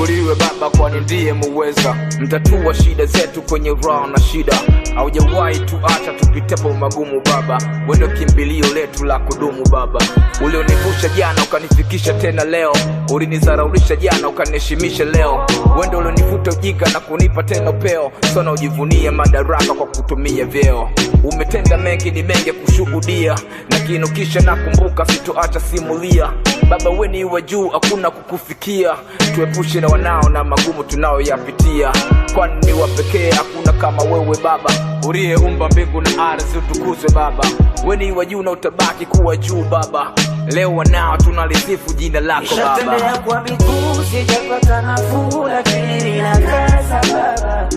Ashukuriwe Baba kwani ndiye muweza, mtatua shida zetu kwenye raha na shida. Haujawahi tuacha tupitepo magumu Baba, wewe ndio kimbilio letu la kudumu Baba. Ulionivusha jana ukanifikisha tena leo, ulinizaraulisha jana ukaniheshimisha leo. Wewe ndio ulionivuta ujinga na kunipa tena upeo, sana ujivunie madaraka kwa kutumia vyeo. Umetenda mengi ni mengi kushuhudia, na kinukisha nakumbuka sitoacha simulia. Baba wewe ni wa juu hakuna kukufikia, tuepushe na wanao na magumu tunayoyapitia, kwani ni wa pekee hakuna kama wewe Baba. Uliyeumba mbingu na ardhi utukuzwe Baba, wewe ni wa juu na utabaki kuwa juu Baba. Leo wanao tunalisifu jina lako Baba. Nishatembea kwa miguu sijapata nafuu, lakini ninakaza Baba.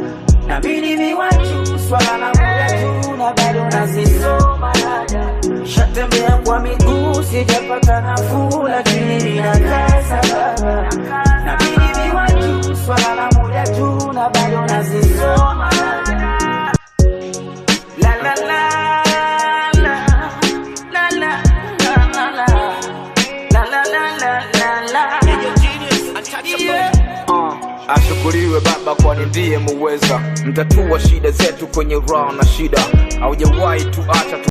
Na mimi ni wa juu swala la moja tu na bado nazisoma dada. Nishatembea kwa miguu sijapata nafuu, lakini ninakaza Baba. Na mimi ni wa juu swala la moja tu na bado nazisoma dada. La la la Ashukuriwe Baba kwani ndiye muweza, mtatua shida zetu kwenye raha na shida. Haujawahi tuacha